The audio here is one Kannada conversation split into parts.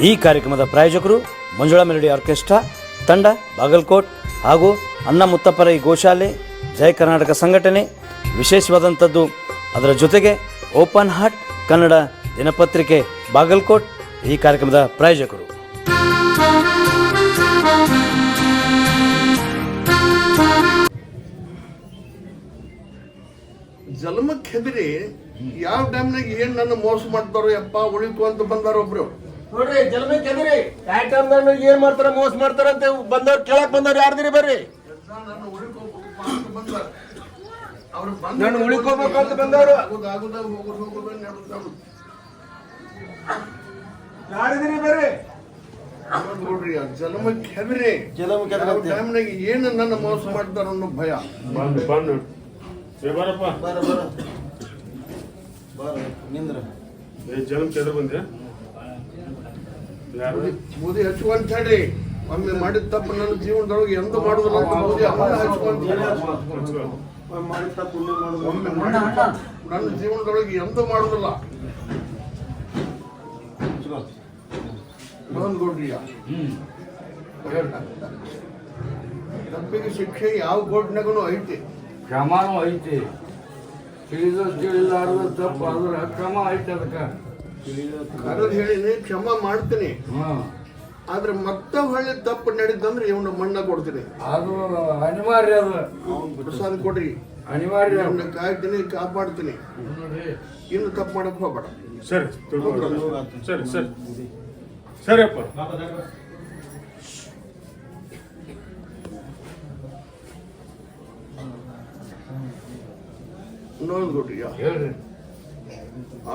ಈ ಕಾರ್ಯಕ್ರಮದ ಪ್ರಾಯೋಜಕರು ಮಂಜುಳಾ ಮೆಲೋಡಿ ಆರ್ಕೆಸ್ಟ್ರಾ ತಂಡ ಬಾಗಲಕೋಟ್ ಹಾಗೂ ಅನ್ನ ಮುತ್ತಪ್ಪರೈ ಗೋಶಾಲೆ ಜಯ ಕರ್ನಾಟಕ ಸಂಘಟನೆ. ವಿಶೇಷವಾದಂಥದ್ದು ಅದರ ಜೊತೆಗೆ ಓಪನ್ ಹಾರ್ಟ್ ಕನ್ನಡ ದಿನಪತ್ರಿಕೆ ಬಾಗಲಕೋಟ್ ಈ ಕಾರ್ಯಕ್ರಮದ ಪ್ರಾಯೋಜಕರು. ಜನ್ಮಕ್ಕೆ ಹೆದರಿ ಯಾವ ಟೈಮ್ನಾಗ ಏನ್ ನನ್ನ ಮೋಸ ಮಾಡ್ತಾರೋ ಯಪ್ಪ ಉಳಿಕು ಅಂತ ಬಂದಾರ ಒಬ್ರು ನೋಡ್ರಿ. ಜನ್ಮಕ್ಕೆ ಹೆದರಿ ಯಾವ ಟೈಮ್ದಾಗ ಏನ್ ಮಾಡ್ತಾರ ಮೋಸ ಮಾಡ್ತಾರ ಅಂತ ಬಂದವ್ರು ಕೇಳಕ್ ಬಂದವ್ರು ಯಾರ್ದಿರಿ ಬರ್ರಿ. ನನ್ನ ಉಳಿಕೋಬೇಕಪ್ಪ ಅಂತ ಬಂದಾರ. ಅವ್ರು ನಾನು ಉಳಿಕೋಬೇಕು ಅಂತ ಬಂದವರು ಆಗುದ ಹೋಗುದು ನಡುದು ಯಾರಿದಿರಿ ಬರ್ರಿ. ನೋಡ್ರಿ ಜನ್ಮಕ್ಕೆ ಹೆದರಿ ಯಾವ ಟೈಮ್ನಾಗ ಏನ್ ನನ್ನ ಮೋಸ ಮಾಡ್ತಾರ ಅನ್ನೋ ಭಯ. ಮೋದಿ ಹಚ್ಕೊಂತ ಹೇಳಿ ಒಮ್ಮೆ ಮಾಡಿದ ತಪ್ಪು ನನ್ನ ಜೀವನದೊಳಗೆ ಎಂದ ಮಾಡುದಿಲ್ಲ ಅಂತ ಮೋದಿ ಒಮ್ಮೆ ನನ್ನ ಜೀವನದೊಳಗೆ ಎಂದ ಮಾಡುದಿಲ್ಲ ನೋಡ್ರಿಯ ತಪ್ಪಿಗೆ ಶಿಕ್ಷೆ ಯಾವ ಗೋಡ್ನಾಗೂ ಐತಿ, ಕ್ರಮನೂ ಐತಿ. ತಿಳಿಲಾರ್ದ ತಪ್ಪು ಅದ್ರ ಕ್ರಮ ಐತಿ. ಅದಕ್ಕೆ ಕರೆದು ಹೇಳಿನಿ ಕ್ಷಮ ಮಾಡ್ತೀನಿ, ಆದ್ರೆ ಮತ್ತೆ ಹೊಳ್ಳಿ ತಪ್ಪು ನಡೀತಂದ್ರೆ ಇವನ್ನ ಮಣ್ಣ ಕೊಡ್ತೀನಿ. ಅದು ಅನಿವಾರ್ಯ. ಅದು ಪ್ರಸಾದ ಕೊಡ್ರಿ, ಅನಿವಾರ್ಯ. ಅವನ್ನ ಕಾಯ್ತೀನಿ ಕಾಪಾಡ್ತೀನಿ. ಇನ್ನು ತಪ್ಪು ಮಾಡಕ್ ಹೋಗ್ಬೇಡ. ಸರಿ ಸರಿ ಸರಿ ಸರಿಯಪ್ಪ. ನೋಡ್ರಿ ಹೇಳ್ರಿ.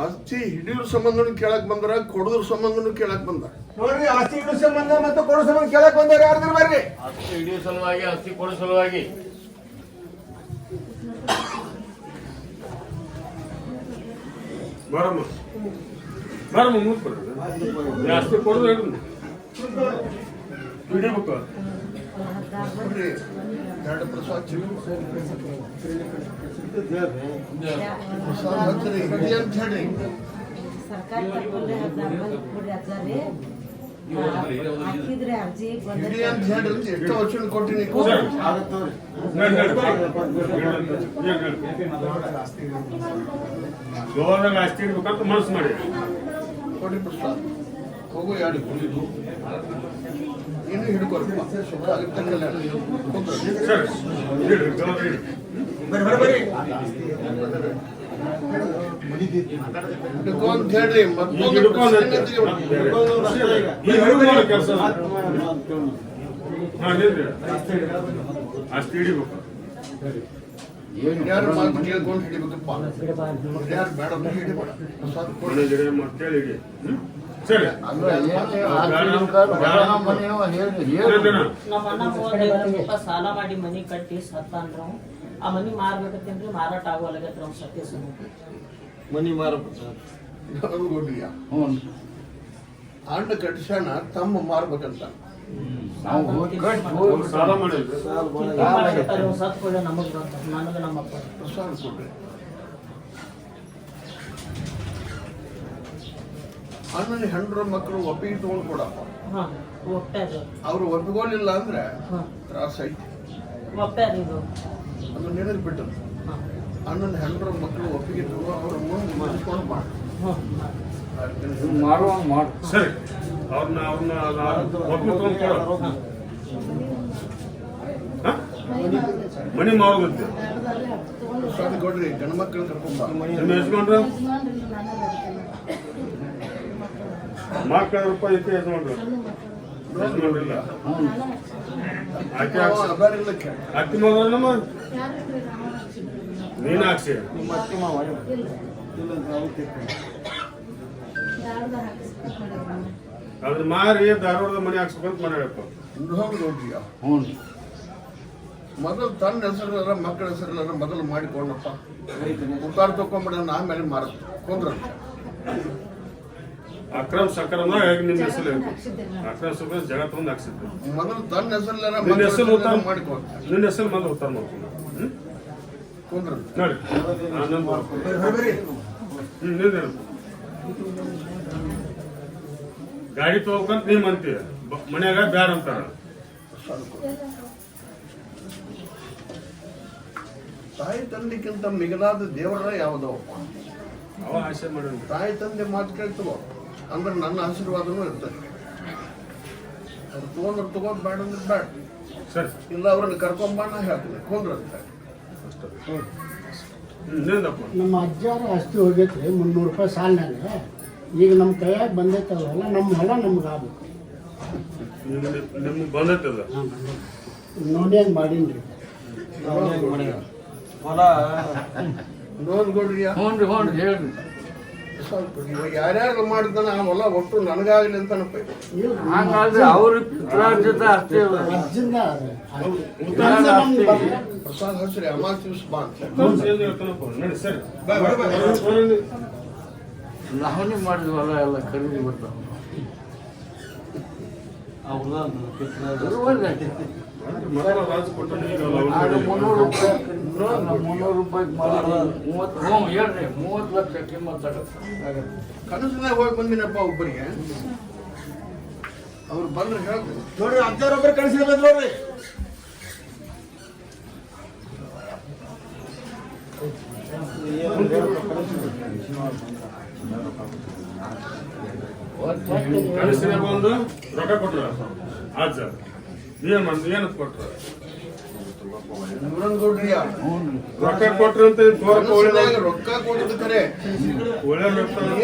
ಆಸ್ತಿ ಹಿಡಿಯೋ ಸಂಬಂಧ ಕೇಳಕ್ ಬಂದಾರ, ಕೊಡೋದ್ರ ಸಂಬಂಧನು ಕೇಳಕ್ ಬಂದಾರ. ನೋಡ್ರಿ ಆಸ್ತಿ ಹಿಡಿಯೋ ಸಂಬಂಧ ಮತ್ತು ಕೊಡೋ ಸಂಬಂಧ ಕೇಳಕ್ ಬಂದವ್ರು ಯಾರ್ದಿರಿ ಬರ್ರಿ. ಆಸ್ತಿ ಹಿಡಿಯೋ ಸಲುವಾಗಿ, ಆಸ್ತಿ ಕೊಡೋ ಸಲುವಾಗಿ. ಬರಮ್ಮ ಬರಮ್ಮ ಮೂರು ಜಾಸ್ತಿ ಕೊಡೋದು ಹಿಡಿಬೇಕು. ನೋಡ್ರಿ ಎರಡು ಪ್ರಸಾದ ಪ್ರಸಾದ ಹಚ್ಚಿರಿ, ಹಿಡಿ ಅಂತ ಹೇಳಿ. ಹಿಡಿ ಅಂತ ಹೇಳಿ ಎಷ್ಟೋ ವಚನ ಕೊಟ್ಟಿನಿ. ಗೋವಾದಾಗ ಆಸ್ತಿ ಇಡ್ಬೇಕಂತ ಮನಸ್ಸು ಮಾಡಿ ಕೊಡಿ ಪ್ರಸಾದ. ಹೋಗು ಯಾಡಿ ಕುಡಿದು ಇನ್ನು ಹಿಡ್ಕೊಳ್ಪ. ಹಿಡ್ಕೊಂತ ಹೇಳ್ರಿ ಕೆಲಸ. ಆಸ್ತಿ ಹಿಡಿಬೇಕು. ಯಾರು ಮಾತು ಕೇಳ್ಕೊಂಡು ಹಿಡಿಬೇಕಪ್ಪ, ಯಾರು ಬೇಡ ಹಿಡಿಬೇಡ. ಪ್ರಸಾದ ಕೊಡಿ ಮತ್ತೇಳಿ ಹಿಡಿ. ಸರಿ ನಮ್ಮ ಅಣ್ಣ 35 ರೂಪಾಯಿ ಸಾಲ ಮಾಡಿ ಮನಿ ಕಟ್ಟಿ ಸತ್ತಾನ್ರ. ಆ ಮನಿ ಮಾರ್ಬೇಕಂತೇನ್ರಿ, ಮಾರಾಟ ಆಗೋಲಾಗೈತ್ರಿ. ಅವ್ನು ಸತ್ಯ ಮನಿ ಮಾರ ನೋಡ್ರಿಯ ಅಣ್ಣ ಕಟ್ಟಿಸೋಣ ತಮ್ಮ ಮಾರ್ಬೇಕಂತ ಸಾಲ ಮಾಡಿದ್ರು. ಸತ್ ಕೊಡ ನಮಗ್ ನನಗ ನಮ್ಮಪ್ಪ ಪ್ರಸಾದ ಕೊಡ್ರಿ. ಅಣ್ಣನ ಹೆಂಡ್ರ ಮಕ್ಕಳು ಒಪ್ಪಿಗೆ ತಗೊಂಡು ಕೊಡಪ್ಪ. ಅವ್ರು ಒಪ್ಪಿಕೊಳ್ಳಿಲ್ಲ ಅಂದ್ರೆ ತ್ರಾಸ ಐತಿ. ಅದು ನೆನದು ಬಿಟ್ಟು ಅಣ್ಣನ ಹೆಂಡ್ರ ಮಕ್ಕಳು ಒಪ್ಪಿಗೆ ತಗೋ ಅವ್ರ ಮುಂದೆ ಮಾಡಿಸ್ಕೊಂಡು ಮಾಡಿ. ಸರಿ ಅವ್ರನ್ನ ಮನಿ ಮಾರೋದಂತೆ. ಪ್ರಸಾದ ಕೊಡ್ರಿ, ಗಂಡ ಮಕ್ಕಳು ಕರ್ಕೊಂಡ್ ನಿಮ್ಮ ಯಜಮಾನ್ರ ₹4,000 ಐತೆ. ಯಜಮಾನ್ರಿಲ್ಲ ಅಕ್ಕಿ ಮಗನಮ್ಮ ನೀನು ಹಾಕ್ಸಿ. ಅದ್ರ ಮಾರಿ ಧಾರವಾಡದ ಮನೆ ಹಾಕ್ಸ್ಬೇಕಂತ ಮಾಡ್ಯಾರಪ್ಪ. ನೋಡ್ರಿಯ ಮೊದಲು ತನ್ನ ಹೆಸರಲ್ಲ ಮಕ್ಕಳ ಹೆಸರಲ್ಲ ಮೊದಲು ಮಾಡಿಕೊಂಡಪ್ಪ. ಉತ್ತಾರ ತಕೊಂಡ್ಬಿಡ ಆಮೇಲೆ ಮಾರ ಕೊಂದ್ರ. ಅಕ್ರಮ ಸಕ್ರಮ ನಿಮ್ಮ ಹೆಸರು ಅಕ್ರಮ ಸಕ್ರಮ ಜಗತ್ತು ಒಂದು ಹಾಕ್ಸಿದ್ರು. ಮೊದಲು ತನ್ನ ಹೆಸರಲ್ಲ ನಿನ್ನ ಹೆಸರು ಉತ್ತಾರ ಮಾಡಿಕೊಂಡ. ನಿನ್ನ ಹೆಸರು ಮೊದಲು ಉತ್ತಾರ ಮಾಡ್ಕೊಂಡು ಕೊಂದ್ರ ನೋಡಿ. ಗಾಡಿ ತಗೋಕಂತ ನೀವ್ ಅಂತೀವಿ ಮನ್ಯಾಗ ಬ್ಯಾಡ ಅಂತಾರ. ತಾಯಿ ತಂದೆಕ್ಕಿಂತ ಮಿಗಿಲಾದ ದೇವರ ಯಾವುದವಪ್ಪ? ಅವ ಆಸೆ ಮಾಡಿ ತಾಯಿ ತಂದೆ ಮಾತು ಕೇಳ್ತವೋ ಅಂದ್ರೆ ನನ್ನ ಆಶೀರ್ವಾದನೂ ಇರ್ತದೆ. ಅವ್ರು ತಗೊಂಡ್ರೆ ತಗೋದ್ ಬೇಡ ಅಂದ್ರೆ ಬೇಡ, ಸರಿ ಇಲ್ಲ ಅವ್ರನ್ನ ಕರ್ಕೊಂಬಣ್ಣ ಹೇಳ್ತೀನಿ ಕೊಂದ್ರಂತ. ನಿಂದಪ್ಪ ನಮ್ಮ ಅಜ್ಜಾರ ಆಸ್ತಿ ಹೋಗೈತ್ರಿ 300 ರೂಪಾಯಿ ಸಾಲಿನಾಗ. ಈಗ ನಮ್ಮ ಕೈಯಾಗ ಬಂದೈತಲ್ಲ, ನಮ್ಮ ಹೊಲ ನಮ್ಗೆ ಆಗ್ಬೇಕು. ನಿಮ್ಗೆ ಬಂದೈತದ ನೋಡಿ ಹಂಗೆ ಮಾಡೀನಿ. ನೋಡ್ಕೊಡ್ರಿ ಹ್ಞೂ ಹೇಳ್ರಿ. ಸ್ವಲ್ಪ ಇವಾಗ ಯಾರ್ಯಾರು ಮಾಡಿದಾನ ಆ ಹೊಲ ಒಟ್ಟು ನನಗಾಗಲಿ ಅಂತ ಹಂಗಾದ್ರೆ ಅವ್ರ ಪಿತ್ರಾರ್ಜಿತ ಅಷ್ಟೇ ಅದ. ಅಜ್ಜಿಂದ ಪ್ರಸಾದ್ ಹಚ್ರಿ ಅಮಾಸ್ ದಿವ್ಸ ಬಾ ಅಂತ. ನೋಡಿ ಸರಿ ಲಾವಣಿ ಮಾಡಿದ್ವಲ್ಲ ಎಲ್ಲ ಖರೀದಿ ಬರ್ತಾವ. ರಾಜ ಕೊಟ್ಟ 300 ರೂಪಾಯಿ 300 ರೂಪಾಯಿಗೆ ಮಾಡಿದ್ರೆ 30 ಹ್ಞೂ ಹೇಳ್ರಿ 30 ಲಕ್ಷ ಕಿಮ್ಮತ್ತಾಗತ್ತೆ. ಕನಸಿನಾಗ ಹೋಗಿ ಬಂದಿನಪ್ಪ ಒಬ್ಬರಿಗೆ, ಅವ್ರು ಬಂದ್ರೆ ಹೇಳ್ತೀನಿ. ನೋಡ್ರಿ ಅಜ್ಜಾರೊಬ್ಬರು ಕಳಿಸಿರ್ಬೇಕು ನೋಡ್ರಿ. ಕಳಿಸಿನ ಬಂದು ರೊಕ್ಕ ಕೊಟ್ರ ಅಜ್ಜ ಏನ್ ಮಾಡ್ದು ಏನಂತ ಕೊಟ್ರ ನೂರನ್ಗೌಡ್ರಿಯ ರೊಕ್ಕ ಕೊಟ್ರ ಅಂತ ತೋರಕ ಕನಸಿನಾಗ ರೊಕ್ಕ ಕೊಡೋದು ಕರೆ ಒಳ್ಳೆ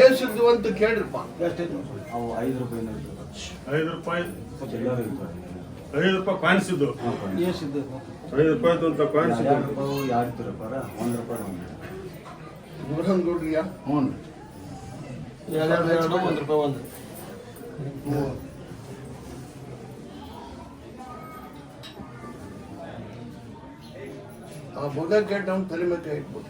ಏಸಿದ್ದು ಅಂತ ಕೇಳ್ರಿಪ್ಪ. 5 ರೂಪಾಯಿ 5 ರೂಪಾಯಿ ಕಾಯಿನ್ಸ್ ಇದ್ದು 5 ರೂಪಾಯಿ ಅಂತ ಕಾಯಿನ್ಸ್ ಇದ್ದು ನೂರನ್ಗೌಡ್ರಿಯ ಹ್ಞೂ 2 1 ರೂಪಾಯಿ ಒಂದು. ಆ ಬೊಗ ಕೆಟ್ಟ ಅವ್ನ ತಲೆ ಮೇಲೆ ಕೈ ಇಟ್ಬಿಟ್ಟು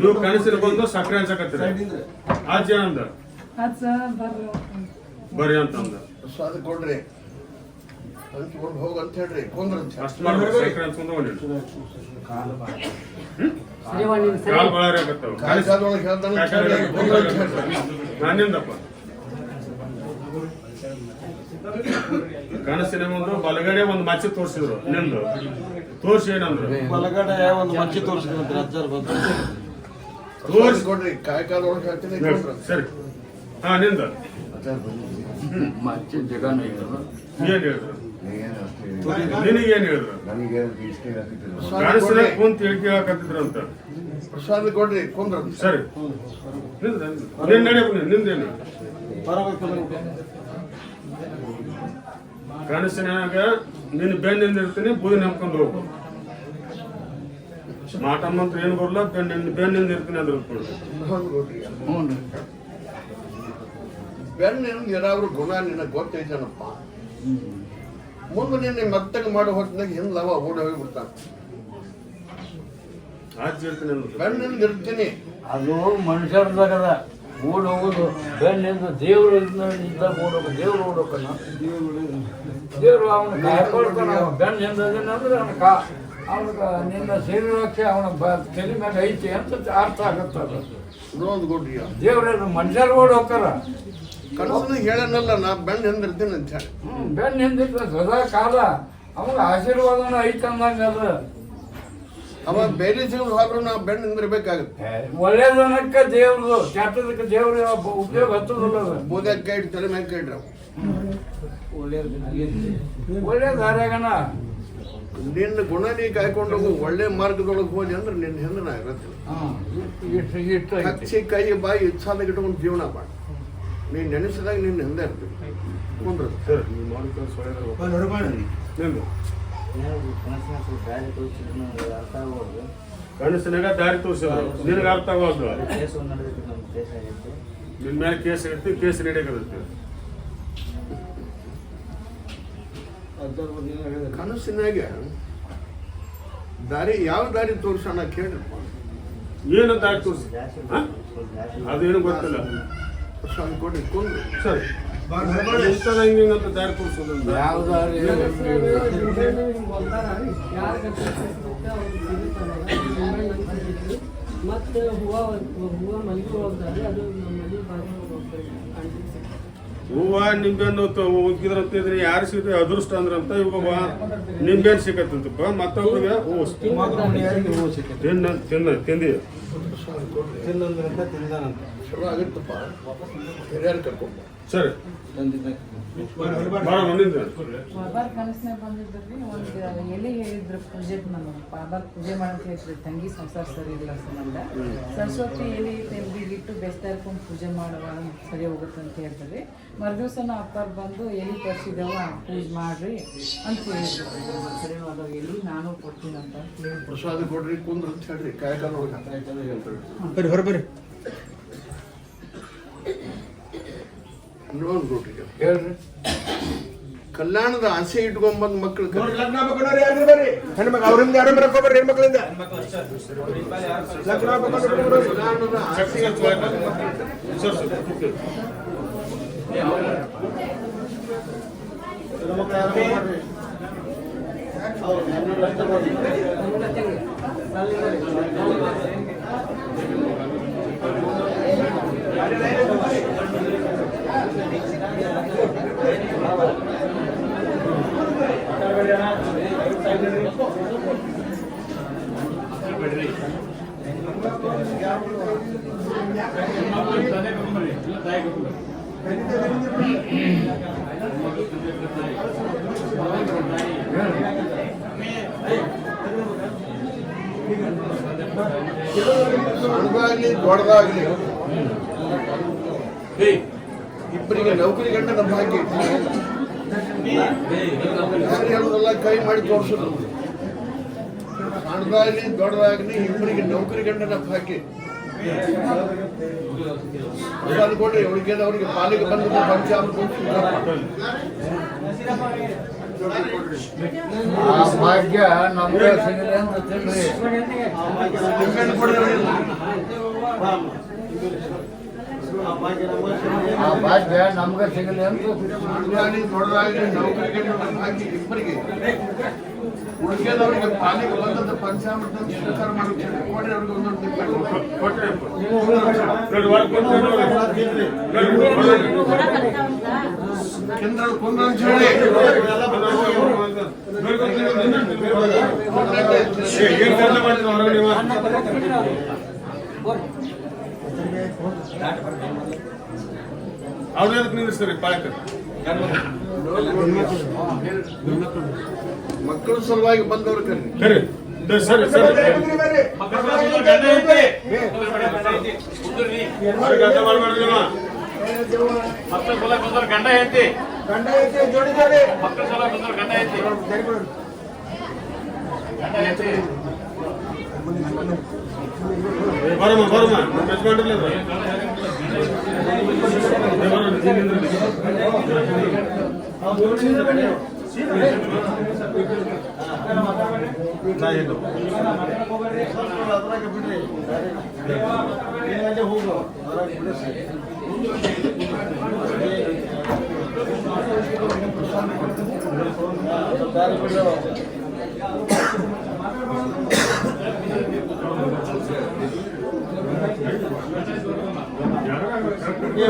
ನೀವು ಕನಸಿನ ಬಂದು ಸಕ್ಕರೆ ಹಂಚಕತ್ತೀರ ಅಜ್ಜ ಏನಂದ ಬರ್ರಿ ಅಂತಂದ ಪ್ರಸಾದ ಕೊಡ್ರಿ ಹಂಚ್ಕೊಂಡು ಹೋಗ ಅಂತ ಹೇಳ್ರಿ ಕೊಂದ್ರಂತ. ಅಷ್ಟು ಮಾಡ್ಬೇಕು ಸಕ್ಕರೆ ಹಂಚ್ಕೊಂಡು ಹೋಗಿ ಕಾಲು ಬಳ್ಳಾರಿ ಆಗತ್ತವ ಕಾಯಿ ಕಾಲೊಳಗೆ ಹೇಳ್ತಾನೆ ಅಂತ ಹೇಳ್ರಿ, ಕೊಂದ್ರಂತ ಹೇಳ್ರಿ. ನಾನಿಂದಪ್ಪ ಕನಸಿನ ಮುಂದೆ ಬಲಗಡೆ ಒಂದು ಮಚ್ಚಿ ತೋರಿಸಿದ್ರು ನಿಂದು ತೋರಿಸಿ ಏನಂದ್ರು ಬಲಗಡೆ ಒಂದು ಮಚ್ಚಿ ತೋರಿಸಿದ್ರು ಅಜ್ಜಾರ್ ಬಂದು. ತೋರಿಸಿ ಕೊಡ್ರಿ ಕಾಯಿ ಕಾಲೊಳಗೆ ಹೇಳ್ತೀನಿ ಕೊಂದ್ರಂತ. ಸರಿ ಹಾ ನಿಂದ ಮಚ್ಚಿ ಜಗನ ಇದ್ದಲ್ಲ. ಏನ್ ಹೇಳಿದ್ರು ನಿನಗೇನ್ ಹೇಳಿದ್ರು ಕನಸಿನ ಕುಂತ ಹೇಳಿಕೆ ಹಾಕತ್ತಿದ್ರು ಅಂತ ಪ್ರಸಾದ ಕೊಡ್ರಿ ಕೊಂದ್ರಂತ. ಸರಿ ನಿನ್ ನಡೆಯಪ್ಪ ನಿಂದೇನು ಕನಸಿನಾಗ ನಿನ್ನ ಬೆನ್ನಿಂದ ಇರ್ತೀನಿ ಬುದಿ ನಂಬ್ಕೊಂಡು ಹೋಗು ಮಾಟಮ್ಮಂತ್ರ ಏನು ಬರಲ್ಲ ಬೆನ್ನಿಂದ ಇರ್ತೀನಿ ಅದ್ರ ನೂರನ್ಗೌಡ್ರಿಯ ಹ್ಞೂ ರೀ. ಬೆನ್ನಿನ ಏನಾದ್ರು ಗುಣ ನಿನಗೆ ಗೊತ್ತೈತೇನಪ್ಪ. ಮುಂದೆ ನಿನ್ನೆ ಮೆತ್ತಗೆ ಮಾಡೋ ಹೊತ್ತಿನಾಗ ಹಿಂದವ ಓಡಿ ಹೋಗ್ಬಿಡ್ತಾನೆ. ಆಚೆ ಇರ್ತೀನಿ ಅಂದ್ರೆ ಬೆನ್ನಿಂದ ಇರ್ತೀನಿ ಅದು ಮನುಷ್ಯರದಾಗದ ಓಡ್ ಹೋಗುದು ಬೆನ್ನಿಂದ ದೇವ್ರು ಇದ್ದಾಗ ಓಡೋಕ ದೇವ್ರು ಓಡೋಕನ ದೇವ್ರು ಅವನ ಕಾಯ್ಕೊಳ್ತಾನ. ಬೆನ್ನಿಂದ ಅಂದ್ರೆ ಅವನ ನಿನ್ನ ಶರೀರಕ್ಕೆ ಅವನ ತಲೆ ಮ್ಯಾಗ ಐತಿ ಅಂತ ಅರ್ಥ ಆಗತ್ತದ. ನೂರನ್ಗೌಡ್ರಿಯ ದೇವ್ರ ಮನುಷ್ಯರು ಓಡ್ ಹೋಗ್ತಾರ. ಕನಸಿನಾಗ ಹೇಳನಲ್ಲ ನಾ ಬೆನ್ನ ಹಿಂದಿರ್ತೀನಿ ಅಂತ ಹೇಳಿ. ಬೆನ್ನ ಹಿಂದಿರ್ತ ಸದಾ ಕಾಲ ಅವಾಗ ಆಶೀರ್ವಾದನ ಐತಿ ಅಂದಂಗ ಅದ. ಅವ ಬೇರೆ ಜೀವನ ಹೋದ್ರು ನಾ ಬೆನ್ನ ಹಿಂದಿರ್ಬೇಕಾಗುತ್ತೆ. ಒಳ್ಳೇದನಕ್ಕ ದೇವ್ರದು ಕೆಟ್ಟದಕ್ಕೆ ದೇವ್ರ ಉಪಯೋಗ ಹತ್ತದಲ್ಲ ಅದು. ಬೂದ್ಯಾಗ ಕೈ ಇಟ್ಟು ತಲೆ ಮ್ಯಾಗ ಕೈ ಇಡ್ರಿ. ಒಳ್ಳೆ ದಾರ್ಯಾಗನ ನಿನ್ನ ಗುಣ ನೀ ಕಾಯ್ಕೊಂಡು ಹೋಗು, ಒಳ್ಳೆ ಮಾರ್ಗದೊಳಗೆ ಹೋಗಿ ಅಂದ್ರೆ ನಿನ್ನ ಹಿಂದನ ಇರುತ್ತೆ. ಇಷ್ಟು ಇಷ್ಟು ಐತಿ. ಕಚ್ಚಿ ಕೈ ಬಾಯಿ ಇಚ್ಛಾದಾಗ ಇಟ್ಕೊಂಡು ಜೀವನ ಮಾಡಿ ನೀನ್ ನೆನೆಸಿದಾಗ ನಿನ್ನ ಹಿಂದೆ ಇರ್ತೀವಿ ಕುಂದ್ರ. ಸರಿ ನೀವು ಮಾಡಿ ನಿಂದು ಕನಸಿನಾಗ ದಾರಿ ತೋರಿಸಿದ್ರು ನಿನಗೆ ಅರ್ಥ ಆಗೋದು ನಿನ್ನ ಮೇಲೆ ಕೇಸ್ ಇರ್ತಿ ಕೇಸ್ ನಡೆಯಕತ್ತೆ. ಕನಸಿನಾಗ ದಾರಿ ಯಾವ ದಾರಿ ತೋರ್ಸೋಣ ಕೇಳ್ರಪ್ಪ. ಏನು ದಾರಿ ತೋರಿಸಿ ಅದೇನು ಗೊತ್ತಿಲ್ಲ. ಪ್ರಸಾದ ಕೊಡ್ರಿ ಕುಂದ್ರಿ. ಸರಿ ಇಂಥದ್ದು ಹಿಂಗಂತ ದಾರಿ ತೋರಿಸೋದು ಯಾವ ದಾರಿ ಮತ್ತೆ ಹೂವ ಮಲ್ಲಿಗೆ ಹೋಗ್ತಾರೆ ಅದು ನಮ್ಮ ಮನೆ ಬಾಗಿಲು ಹೋಗ್ತಾರೆ ಕಾಣ್ತಿತ್ತು. ಹೂವ ನಿಂಬೆಹಣ್ಣು ಉಗ್ಗಿದ್ರಂತಿದ್ರೆ ಯಾರು ಸಿಗುತ್ತೆ ಅದೃಷ್ಟ ಅಂದ್ರಂತ ಇವಾಗ ನಿಂಬೆಹಣ್ಣು ಸಿಕ್ಕತ್ತಂತಪ್ಪ ಮತ್ತೊಬ್ಬರಿಗೆ ಹೂವು ತಿಂದಿ ಚಲೋ ಆಗುತ್ತಪ್ಪ ಹಿರಿಯರು ಕರ್ಕೊಂಡು ಸರಿ ಬಾಳ ಬಂದಿದ್ದೆ ಬಾಬಾರ್ ಕನಸ್ನಾಗ ಬಂದಿದ್ರಿ ಒಂದು ಎಲ್ಲಿ ಹೇಳಿದ್ರು ಪೂಜೆಗೆ ನಮಗೆ ಬಾಬಾರ್ ಪೂಜೆ ಮಾಡಂತ ಹೇಳ್ರಿ ತಂಗಿ ಸಂಸಾರ ಸರಿ ಇಲ್ಲ ಸಂಬಂಧ ಸರಸ್ವತಿ ಎಲ್ಲಿ ತೆಗ್ದಿಗಿಟ್ಟು ಬೆಸ್ತಾರ್ಕೊಂಡು ಪೂಜೆ ಮಾಡುವ ಸರಿ ಹೋಗುತ್ತೆ ಅಂತ ಹೇಳ್ತಾರೆ ಮರುದಿವ್ಸನ ಅಪ್ಪಾರು ಬಂದು ಎಲ್ಲಿ ತರಿಸಿದವ ಪೂಜೆ ಮಾಡ್ರಿ ಅಂತ ಹೇಳಿದ್ರು ಸರಿ ಅದಾವ ಎಲ್ಲಿ ನಾನು ಕೊಡ್ತೀನಿ ಅಂತ ಹೇಳಿ ಪ್ರಸಾದ ಕೊಡ್ರಿ ಕುಂದ್ರ ಅಂತ ಹೇಳ್ರಿ ಕಾಯಕಾಲ ಬರ್ರಿ ಹೊರಬರ್ರಿ ನೋಡ್ಬಿಟ್ರಿ ಹೇಳ್ರಿ ಕಲ್ಯಾಣದ ಆಸೆ ಇಟ್ಕೊಂಡ್ಬಂದ್ ಮಕ್ಳು ಲಗ್ನ ಆಗ್ಬೇಕು ಅನ್ನೋರು ಯಾರು ಬರ್ರಿ ಹೆಣ್ಮಕ್ಳು ಅವ್ರಿಂದ ಯಾರು ಬರಕೋಬರ್ರಿ ಹೆಣ್ಮಕ್ಳಿಂದ ಲಗ್ನ ಆಗ್ಬೇಕು ಅನ್ನೋರು ಕಲ್ಯಾಣದ ಆಸೆ ಇಟ್ಕೊಂಡ್ಬಂದ್ ಮಕ್ಳು ಸಣ್ಣದಾಗ್ಲಿ ದೊಡ್ಡದಾಗ್ಲಿ ಇಬ್ಬರಿಗೆ ನೌಕರಿ ಗಂಟನ ಭಾಗ್ಯ ಯಾರು ಹೇಳೋದಲ್ಲ ಕೈ ಮಾಡಿ ತೋರಿಸೋದು ಸಣ್ಣದಾಗ್ಲಿ ದೊಡ್ಡದಾಗ್ಲಿ ಇಬ್ಬರಿಗೆ ನೌಕರಿ ಗಂಟನ ಭಾಗ್ಯ ಕೊಡ್ರಿ ಅವ್ರಿಗೆ ಪಾಲಿಗೆ ಬಂದ ಪಂಚಾಮೃತ ಆ ಭಾಗ್ಯ ನಮ್ಗೆ ಸಿಗಲಿ ಅಂತ ತಿಳ್ರಿ ಆ ಭಾಗ್ಯ ನಮ್ಗೆ ಸಿಗಲಿ ಅಂತ ಸಣ್ಣದಾಗ್ಲಿ ದೊಡ್ಡದಾಗ್ಲಿ ನೌಕರಿ ಗಂಟನ ಭಾಗ್ಯ ಇಬ್ಬರಿಗೆ ಉಳಿಕೆದವರಿಗೆ ಪಾಲಿಗೆ ಬಂದದ್ದು ಪಂಚಾಮೃತ ಸ್ವೀಕಾರ ಮಾಡೋಕೆ ಕೊಡ್ರಿ ಅವ್ರಿಗೆ ಒಂದೊಂದು ಕೇಂದ್ರ ಕೊಂದ ಅಂತ ಹೇಳಿ ಅವ್ರನ್ನ ನಿಲ್ಲಿಸ್ತಾರೆ ಪಾಯಕ ಮಕ್ಕಳ ಸಲುವಾಗಿ ಬಂದವರು ಕರೀರಿ ಸರಿ ಸರಿ ಗಂಡ ಐತಿ ಜೋಡಿದಾರೆ ಬರಮ್ಮ ಯಜಮಾನ್ರಲ್ಲ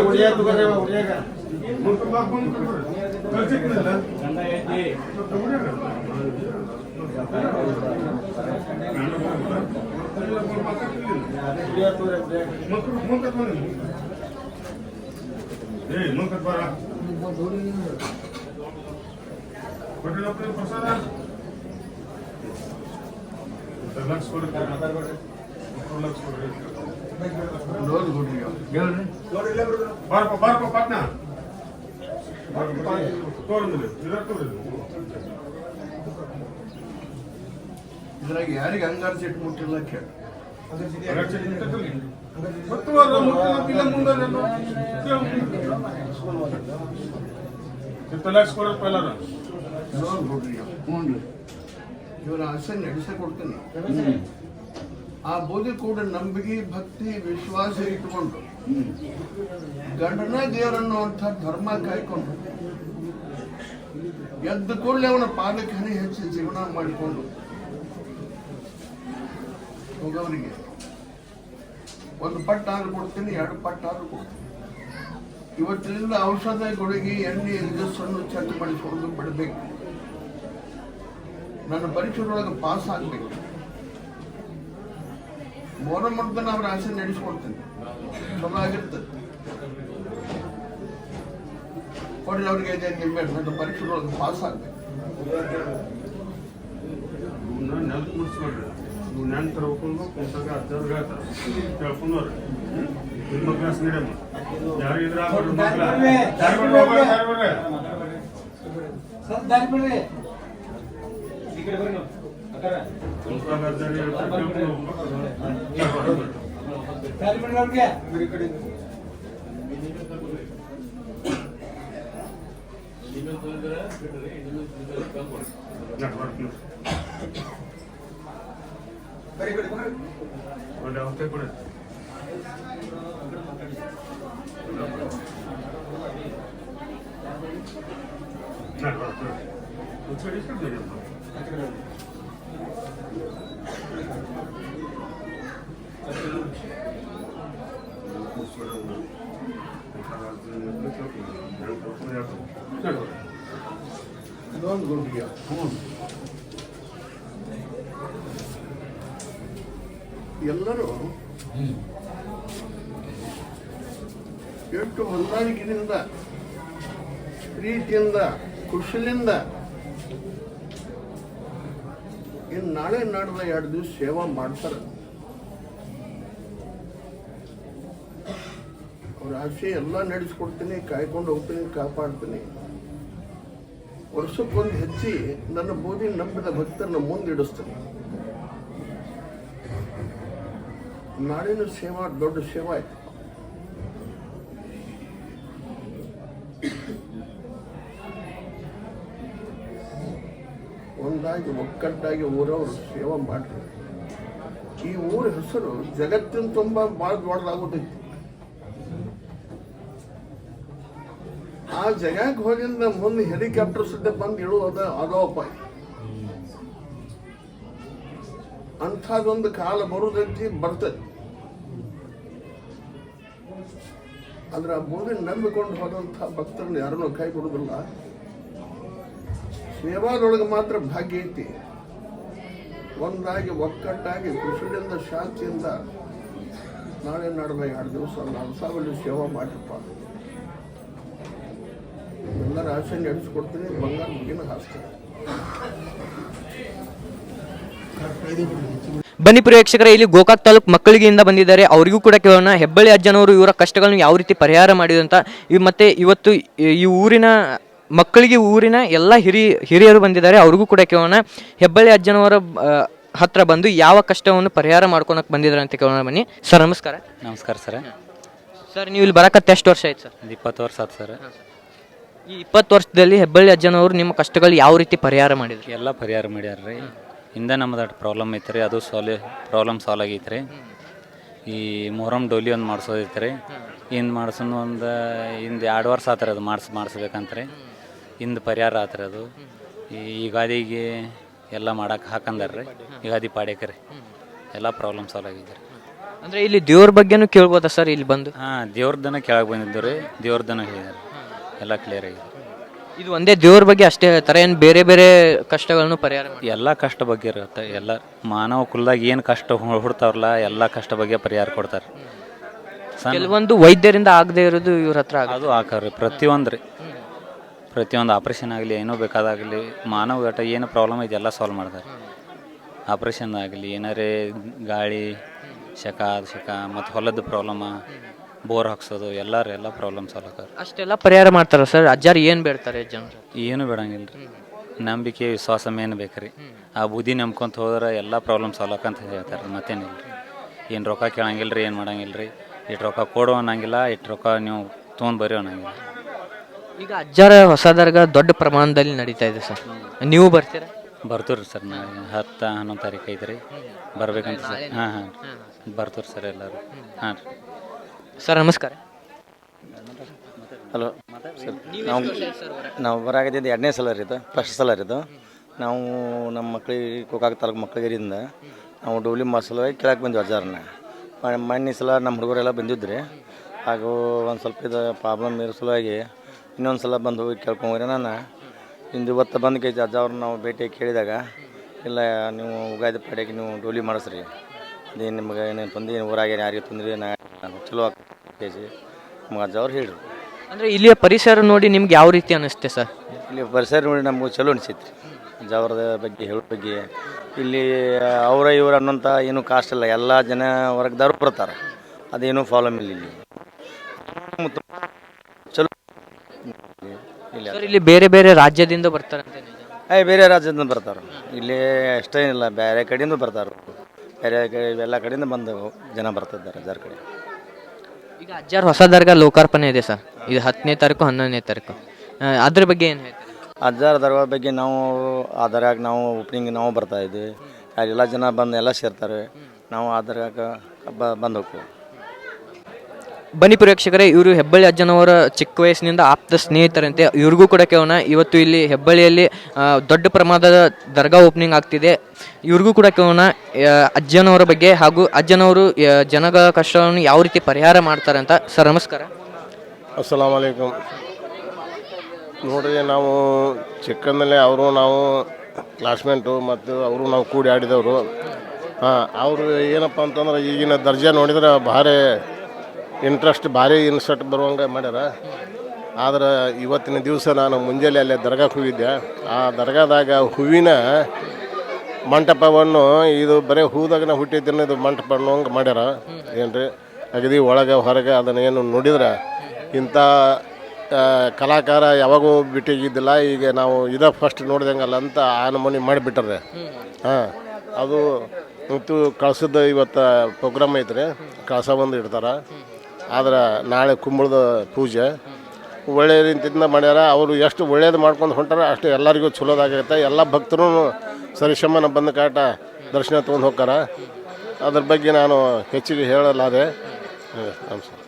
ಉಳಿಯ ತಗೋರಿ ಉಳಿಯಾಗ ಪ್ರಸಾದ ಲಕ್ಷ ಬಾರಪ್ಪ ಪಾಟ್ನ ಇದ್ರಾಗ ಯಾರಿಗೆ ಅಂಗಾರ ಚೆಟ್ ಮುಟ್ಟಿಲ್ಲ ಕೇಳ ಲಕ್ಷ ಕೊಡಪ್ಪ ಎಲ್ಲಾರು ನೋಡ್ಬಿಡ್ರಿ ಇವರ ಆಸೆ ನಡೆಸ ಕೊಡ್ತೀನಿ ಆ ಬೋಧಿ ಕೂಡ ನಂಬಿಕೆ ಭಕ್ತಿ ವಿಶ್ವಾಸ ಇಟ್ಟುಕೊಂಡು ಗಂಡನ ದೇವರನ್ನುವಂಥ ಧರ್ಮ ಕಾಯ್ಕೊಂಡು ಎದ್ದ ಕೂಡಲೇ ಅವನ ಪಾದಕ್ಕೆ ಹನಿ ಹೆಚ್ಚಿ ಜೀವನ ಮಾಡಿಕೊಂಡು ಹೋಗೋರಿಗೆ ಒಂದು ಪಟ್ಟು ಆದ್ರೂ ಕೊಡ್ತೀನಿ, 2 ಪಟ್ಟು ಆದ್ರೂ ಕೊಡ್ತೀನಿ. ಇವತ್ತಿನಿಂದ ಔಷಧ, ಗುಳಿಗೆ, ಎಣ್ಣೆ, ಇಂಜೆಕ್ಷನ್ನು ಚೆಕ್ ಮಾಡಿಸ್ಕೊಂಡು ಬಿಡಬೇಕು. ನನ್ನ ಪರೀಕ್ಷೆಯೊಳಗೆ ಪಾಸ್ ಆಗಬೇಕು. ಮೊದಲ ಅವ್ರ ಆಸೆ ನಡೆಸ್ಕೊಡ್ತೀನಿ. ಚಲೋ ಆಗಿರ್ತದೆ. ಕೊಡಿ ಅವ್ರಿಗೆ ನಿಂಬೆ. ನನ್ನ ಪರೀಕ್ಷೆಯೊಳಗೆ ಪಾಸ್ ಆಗಬೇಕು. ನೆನಪು ಮುಡಿಸ್ಕೊಳ್ರಿ. ನೀವು ನೆನ್ಪು ತರಬೇಕು. ಕುಂತಾಗ ಅಜ್ಜವ್ರಿಗೆ ಹೇಳ್ತಾರೆ, ಕೇಳ್ಕೊಂಡವ್ರಿ ನಿಮ್ಮ ಕ್ಲಾಸ್ ನೀಡಮ್ಮ. ಯಾರಿಗಿದ್ರೆ ಒಂದು ಅವಸ್ಥೆ ಕೊಡಿ. ಇದೊಂದು ಗುಂಡಿಗೆ ಎಲ್ಲರೂ ಎಷ್ಟು ಹೊಂದಾಣಿಕೆಯಿಂದ, ಪ್ರೀತಿಯಿಂದ, ಖುಷಿಯಿಂದ ಇನ್ನು ನಾಳೆ ನಾಡ್ದ 2 ದಿವಸ ಸೇವಾ ಮಾಡ್ತಾರೆ. ಅವ್ರ ಆಸೆ ಎಲ್ಲ ನಡೆಸ್ಕೊಡ್ತೀನಿ, ಕಾಯ್ಕೊಂಡು ಹೋಗ್ತೀನಿ, ಕಾಪಾಡ್ತೀನಿ. ವರ್ಷಕ್ಕೊಂದು ಹೆಚ್ಚಿ ನನ್ನ ಬೋಧಿ ನಂಬಿದ ಭಕ್ತರನ್ನ ಮುಂದಿಡಿಸ್ತೀನಿ. ನಾಡಿನ ಸೇವಾ ದೊಡ್ಡ ಸೇವಾ ಆಯ್ತು. ಒಂದಾಗಿ ಒಕ್ಕಟ್ಟಾಗಿ ಊರವರು ಸೇವಾ ಮಾಡ್ತಾರೆ. ಈ ಊರ ಹೆಸರು ಜಗತ್ತಿನ ತುಂಬ ಭಾಳ ದೊಡ್ಡದಾಗೋದೈತಿ. ಆ ಜಗಕ್ಕೆ ಹೋಗಿಂದ ಮುಂದೆ ಹೆಲಿಕಾಪ್ಟರ್ ಸದ್ಯ ಬಂದು ಇಳುವುದ ಅದೋಪ. ಅಂಥದ್ದೊಂದು ಕಾಲ ಬರುದೈತಿ, ಬರ್ತದೆ. ಆದ್ರೆ ಆ ಬೋಧಿ ನಂಬಿಕೊಂಡು ಹೋದಂಥ ಭಕ್ತರನ್ನ ಯಾರನ್ನೂ ಕೈ ಕೊಡುವುದಿಲ್ಲ. ಸೇವಾದೊಳಗೆ ಮಾತ್ರ ಭಾಗ್ಯ ಐತಿ. ಒಂದಾಗಿ ಒಕ್ಕಟ್ಟಾಗಿ ಖುಷಿಯಿಂದ ಶಾಂತಿಯಿಂದ ನಾಳೆ ನಾಡ್ದ 2 ದಿವಸ ಅಲ್ಸಾವಲ್ಲಿ ಸೇವಾ ಮಾಡಿಪ್ಪ. ಎಲ್ಲರ ಆಸೆ ನಡೆಸ್ಕೊಡ್ತೀನಿ. ಬಂಗಾರ ಮುಗಿನ ಹಾಸ್ತೀನಿ. ಬನ್ನಿ ಪ್ರೇಕ್ಷಕರೇ, ಇಲ್ಲಿ ಗೋಕಾಕ್ ತಾಲೂಕು ಮಕ್ಕಳಿಗೆಯಿಂದ ಬಂದಿದ್ದಾರೆ. ಅವರಿಗೂ ಕೂಡ ಕೇಳೋಣ ಹೆಬ್ಬಳ್ಳಿ ಅಜ್ಜನವರು ಇವರ ಕಷ್ಟಗಳನ್ನು ಯಾವ ರೀತಿ ಪರಿಹಾರ ಮಾಡಿದಂತ. ಮತ್ತೆ ಇವತ್ತು ಈ ಊರಿನ ಮಕ್ಕಳಿಗೆ ಊರಿನ ಎಲ್ಲ ಹಿರಿಯರು ಬಂದಿದ್ದಾರೆ. ಅವ್ರಿಗೂ ಕೂಡ ಕೇಳೋಣ ಹೆಬ್ಬಳ್ಳಿ ಅಜ್ಜನವರ ಹತ್ರ ಬಂದು ಯಾವ ಕಷ್ಟವನ್ನು ಪರಿಹಾರ ಮಾಡ್ಕೊಳಕ್ ಬಂದಿದ್ದಾರೆ ಅಂತ ಕೇಳೋಣ. ಬನ್ನಿ ಸರ್. ನಮಸ್ಕಾರ. ನಮಸ್ಕಾರ ಸರ್. ಸರ್ ನೀವು ಇಲ್ಲಿ ಬರಕತ್ತೆ ಎಷ್ಟು ವರ್ಷ ಆಯ್ತು ಸರ್? 20 ವರ್ಷ ಆಯ್ತು ಸರ್. ಈ 20 ವರ್ಷದಲ್ಲಿ ಹೆಬ್ಬಳ್ಳಿ ಅಜ್ಜನವರು ನಿಮ್ಮ ಕಷ್ಟಗಳು ಯಾವ ರೀತಿ ಪರಿಹಾರ ಮಾಡಿದ್ರು? ಎಲ್ಲ ಪರಿಹಾರ ಮಾಡ್ಯಾರ ರೀ. ಹಿಂದೆ ನಮ್ಮದು ಪ್ರಾಬ್ಲಮ್ ಐತೆ ರೀ, ಅದು ಪ್ರಾಬ್ಲಮ್ ಸಾಲ್ವ್ ಆಗೈತೆ ರೀ. ಈ ಮೊಹರಂ ಡೋಲಿ ಒಂದು ಮಾಡಿಸೋದೈತೆ ರೀ. ಹಿಂದೆ ಮಾಡಿಸೋದು ಒಂದು 2 ವರ್ಷ ಆತ್ರಿ ಅದು ಮಾಡಿಸ್ಬೇಕಂತ ರೀ. ಹಿಂದೆ ಪರಿಹಾರ ಆತ್ರಿ ಅದು. ಈ ಯುಗಾದಿಗೆ ಎಲ್ಲ ಮಾಡಕ್ಕೆ ಹಾಕಂದಾರ ರೀ, ಯುಗಾದಿ ಪಾಡ್ಯಕ್ಕೆ ರೀ. ಎಲ್ಲ ಪ್ರಾಬ್ಲಮ್ ಸಾಲ್ವ್ ಆಗೈತೆ ರೀ. ಅಂದರೆ ಇಲ್ಲಿ ದೇವ್ರ ಬಗ್ಗೆನೂ ಕೇಳ್ಬೋದಾ ಸರ್ ಇಲ್ಲಿ ಬಂದು? ಹಾಂ, ದೇವ್ರದನ ಕೇಳಕ್ಕೆ ಬಂದಿದ್ದು ರೀ. ದೇವ್ರದನ ಹೇಳಿದಾರೆ, ಎಲ್ಲ ಕ್ಲಿಯರ್ ಆಗಿದೆ. ಇದು ಒಂದೇ ದೇವ್ರ ಬಗ್ಗೆ ಅಷ್ಟೇ ಹೇಳ್ತಾರೆ, ಏನು ಬೇರೆ ಬೇರೆ ಕಷ್ಟಗಳನ್ನು ಪರಿಹಾರ ಎಲ್ಲ ಕಷ್ಟ ಬಗ್ಗೆ ಇರುತ್ತೆ. ಎಲ್ಲ ಮಾನವ ಕುಲದಾಗ ಏನು ಕಷ್ಟ ಹುಡ್ತಾವ್ರಲ್ಲ, ಎಲ್ಲ ಕಷ್ಟ ಬಗ್ಗೆ ಪರಿಹಾರ ಕೊಡ್ತಾರೆ. ಕೆಲವೊಂದು ವೈದ್ಯರಿಂದ ಆಗದೆ ಇರೋದು ಇವ್ರ ಹತ್ರ ಅದು ಹಾಕವ್ರಿ. ಪ್ರತಿಯೊಂದು ಆಪ್ರೇಷನ್ ಆಗಲಿ, ಏನೋ ಬೇಕಾದಾಗಲಿ, ಮಾನವ ಘಟ ಏನು ಪ್ರಾಬ್ಲಮ್ ಐತೆ ಎಲ್ಲ ಸಾಲ್ವ್ ಮಾಡ್ತಾರೆ. ಆಪ್ರೇಷನ್ ಆಗಲಿ, ಏನಾರೇ ಗಾಳಿ ಶಕ ಮತ್ತು ಹೊಲದ ಪ್ರಾಬ್ಲಮ, ಬೋರ್ ಹಾಕ್ಸೋದು, ಎಲ್ಲ ಪ್ರಾಬ್ಲಮ್ ಸಾಲ್ವ್ ಆಗ ಅಷ್ಟೆಲ್ಲ ಪರಿಹಾರ ಮಾಡ್ತಾರೆ ಸರ್. ಅಜ್ಜಾರು ಏನು ಬೇಡ್ತಾರೆ ಜನರು? ಏನು ಬೇಡಂಗಿಲ್ಲ ರೀ. ನಂಬಿಕೆ ವಿಶ್ವಾಸ ಮೇನ್ ಬೇಕ್ರಿ. ಆ ಬುದ್ಧಿ ನಂಬ್ಕೊಂತ ಹೋದ್ರೆ ಎಲ್ಲ ಪ್ರಾಬ್ಲಮ್ ಸಾಲ್ವ್ ಆಕಂತ ಹೇಳ್ತಾರೆ. ಮತ್ತೇನಿಲ್ಲ ರೀ. ಏನು ರೊಕ್ಕ ಕೇಳಂಗಿಲ್ಲ ರೀ, ಏನು ಮಾಡಂಗಿಲ್ಲ ರೀ. ಇಟ್ಟು ರೊಕ್ಕ ಕೊಡು ಅನ್ನಂಗಿಲ್ಲ, ಇಟ್ಟು ರೊಕ್ಕ ನೀವು ತೊಗೊಂಡು ಬರೀ ಅನ್ನಂಗಿಲ್ಲ. ಈಗ ಅಜ್ಜಾರ ಹೊಸ ದರ್ಗಾ ದೊಡ್ಡ ಪ್ರಮಾಣದಲ್ಲಿ ನಡೀತಾ ಇದೆ ಸರ್, ನೀವು ಬರ್ತೀರಾ? ಬರ್ತೀವಿ ರೀ ಸರ್. ನಾಳೆ 10-11 ತಾರೀಕು ಐತೆ ರೀ, ಬರ್ಬೇಕಂತ ಸರ್. ಹಾಂ ಬರ್ತೀವಿ ಸರ್ ಎಲ್ಲರೂ. ಹಾಂ ರೀ ಸರ್. ನಮಸ್ಕಾರ. Hello sir. ನಾವು ಬರಾಕತ್ತಿದ್ದು 2ನೇ ಸಲ ರೀ, ಇದು ಫಸ್ಟ್ ಸಲ ರೀ ಇದು. ನಾವು ನಮ್ಮ ಮಕ್ಕಳಿಗೆ ಗೋಕಾಕ್ ತಾಲೂಕು ಮಕ್ಕಳಿಗರಿಂದ ನಾವು ಡೋಲಿ ಸಲುವಾಗಿ ಕೇಳಕ್ಕೆ ಬಂದ್ವಿ ಅಜ್ಜಾರನ್ನ. ಮೊನ್ನೆ ಸಲ ನಮ್ಮ ಹುಡುಗರೆಲ್ಲ ಬಂದಿದ್ರಿ ಹಾಗೂ ಒಂದು ಸ್ವಲ್ಪ ಇದು ಪ್ರಾಬ್ಲಮ್ ಇರೋ ಸಲುವಾಗಿ ಇನ್ನೊಂದು ಸಲ ಬಂದು ಹೋಗಿ ಕೇಳ್ಕೊಂಡ್ರೆ ನಾನು ಇವತ್ತು ಬಂದು ಕೆ ಅಜ್ಜ ಅವ್ರನ್ನ ನಾವು ಭೇಟಿ ಕೇಳಿದಾಗ ಇಲ್ಲ ನೀವು ಉಗಾದಿ ಪಾಡ್ಯಾಗೆ ನೀವು ಡೋಲಿ ಮಾಡಿಸ್ರಿ ಅದೇನು ನಿಮ್ಗೆ ಏನೇನು ತೊಂದರೆ ಊರಾಗ ಯಾರಿಗೆ ತೊಂದರೆ ಚಲೋ ಆಗ್ತೈತಿ ನಮ್ಗೆ ಅಜ್ಜ ಅವ್ರು ಹೇಳಿದ್ರು. ಅಂದರೆ ಇಲ್ಲಿಯ ಪರಿಸರ ನೋಡಿ ನಿಮ್ಗೆ ಯಾವ ರೀತಿ ಅನ್ನಿಸುತ್ತೆ ಸರ್? ಇಲ್ಲಿ ಪರಿಸರ ನೋಡಿ ನಮಗೂ ಚಲೋ ಅನಿಸೈತ್ರಿ. ಅಜ್ಜ ಅವ್ರದ ಬಗ್ಗೆ ಹೇಳೋ ಬಗ್ಗೆ ಇಲ್ಲಿ ಅವರ ಇವ್ರು ಅನ್ನೋಂಥ ಏನೂ ಕಾಸ್ಟ್ ಇಲ್ಲ, ಎಲ್ಲ ಜನ ವರ್ಗದವ್ರು ಬರ್ತಾರೆ, ಅದೇನೂ ಪ್ರಾಬ್ಲಮ್ ಇಲ್ಲ ಇಲ್ಲಿ ಚಲೋ ಇಲ್ಲ. ಸರ್ ಇಲ್ಲಿ ಬೇರೆ ಬೇರೆ ರಾಜ್ಯದಿಂದ ಬರ್ತಾರಂತೆ? ಬೇರೆ ರಾಜ್ಯದಿಂದ ಬರ್ತಾರೆ, ಇಲ್ಲಿ ಅಷ್ಟೇ ಇಲ್ಲ, ಬೇರೆ ಕಡೆಯಿಂದ ಬರ್ತಾರೆ, ಬೇರೆ ಎಲ್ಲ ಕಡೆಯಿಂದ ಬಂದು ಜನ ಬರ್ತಿದ್ದಾರೆ ಅಜ್ಜಾರ ಕಡೆ. ಈಗ ಅಜ್ಜಾರ್ ಹೊಸ ದರ್ಗಾ ಲೋಕಾರ್ಪಣೆ ಇದೆ ಸರ್, ಇದು 10ನೇ ತಾರೀಕು 11ನೇ ತಾರೀಕು, ಅದ್ರ ಬಗ್ಗೆ ಏನು ಹೇಳ್ತಾರೆ? ಅಜ್ಜಾರ ದರ್ಗಾ ಬಗ್ಗೆ ನಾವು ಆ ದರ್ಗಾಗೆ ನಾವು ಓಪನಿಂಗ್ ನಾವು ಬರ್ತಾ ಇದ್ವಿ, ಎಲ್ಲ ಜನ ಬಂದು ಎಲ್ಲ ಸೇರ್ತಾರೆ, ನಾವು ಆ ದರ್ಗಾಗೆ ಬಂದು ಹೋಗ್ತೀವಿ. ಬನ್ನಿ ಪ್ರೇಕ್ಷಕರೇ, ಇವರು ಹೆಬ್ಬಳ್ಳಿ ಅಜ್ಜನವರ ಚಿಕ್ಕ ವಯಸ್ಸಿನಿಂದ ಆಪ್ತ ಸ್ನೇಹಿತರಂತೆ. ಇವ್ರಿಗೂ ಕೂಡ ಕೇಳೋಣ, ಇವತ್ತು ಇಲ್ಲಿ ಹೆಬ್ಬಳ್ಳಿಯಲ್ಲಿ ದೊಡ್ಡ ಪ್ರಮಾಣದ ದರ್ಗಾ ಓಪನಿಂಗ್ ಆಗ್ತಿದೆ. ಇವ್ರಿಗೂ ಕೂಡ ಕೇಳೋಣ ಅಜ್ಜನವರ ಬಗ್ಗೆ ಹಾಗೂ ಅಜ್ಜನವರು ಜನಗಳ ಕಷ್ಟಗಳನ್ನು ಯಾವ ರೀತಿ ಪರಿಹಾರ ಮಾಡ್ತಾರೆ ಅಂತ. ಸರ್ ನಮಸ್ಕಾರ. ಅಸ್ಸಲಾಮ್ ಅಲೈಕುಮ್. ನೋಡ್ರಿ, ನಾವು ಚಿಕ್ಕಂದಲೇ ಅವರು ನಾವು ಕ್ಲಾಸ್ಮೇಟು ಮತ್ತು ಅವರು ನಾವು ಕೂಡಿ ಆಡಿದವರು. ಅವರು ಏನಪ್ಪ ಅಂತಂದ್ರೆ ಈಗಿನ ದರ್ಜೆ ನೋಡಿದ್ರೆ ಭಾರಿ ಇಂಟ್ರೆಸ್ಟ್, ಭಾರಿ ಇನ್ಸರ್ಟ್ ಬರುವಂಗೆ ಮಾಡ್ಯಾರ. ಆದ್ರೆ ಇವತ್ತಿನ ದಿವಸ ನಾನು ಮುಂಜಾನೆ ಅಲ್ಲೇ ದರ್ಗಾಕ್ಕೆ ಹೋಗಿದ್ದೆ. ಆ ದರ್ಗಾದಾಗ ಹೂವಿನ ಮಂಟಪವನ್ನು ಇದು ಬರೀ ಹೂದಾಗನ ಹುಟ್ಟಿದ್ದನ್ನು ಇದು ಮಂಟಪ ಅನ್ನೋಂಗೆ ಮಾಡ್ಯಾರ. ಏನು ರೀ ಅಗದಿ ಒಳಗೆ ಹೊರಗೆ ಅದನ್ನು ಏನು ನೋಡಿದ್ರೆ ಇಂಥ ಕಲಾಕಾರ ಯಾವಾಗೂ ಬಿಟ್ಟಿಗಿದ್ದಿಲ್ಲ. ಈಗ ನಾವು ಇದೇ ಫಸ್ಟ್ ನೋಡಿದಂಗಲ್ಲ ಅಂತ ಆ ನಮೂನಿ ಮಾಡಿಬಿಟ್ಟಾರೆ. ಅದು ಮತ್ತು ಕಳ್ಸದ ಇವತ್ತು ಪ್ರೋಗ್ರಾಮ್ ಐತ್ರಿ, ಕಳಸ ಬಂದು ಇಡ್ತಾರೆ. ಆದ್ರೆ ನಾಳೆ ಕುಂಬಳದ ಪೂಜೆ ಒಳ್ಳೆಯ ರೀತಿಯಿಂದ ಮಾಡ್ಯಾರ. ಅವರು ಎಷ್ಟು ಒಳ್ಳೇದು ಮಾಡ್ಕೊಂಡು ಹೊಂಟಾರ ಅಷ್ಟು ಎಲ್ಲರಿಗೂ ಚಲೋದಾಗೈತೆ. ಎಲ್ಲ ಭಕ್ತರು ಸರಿಸಮನ ಬಂದ ಕಾಟ ದರ್ಶನ ತೊಗೊಂಡು ಹೋಗ್ತಾರ. ಅದ್ರ ಬಗ್ಗೆ ನಾನು ಹೆಚ್ಚಿಗೆ ಹೇಳಲಾರೆ.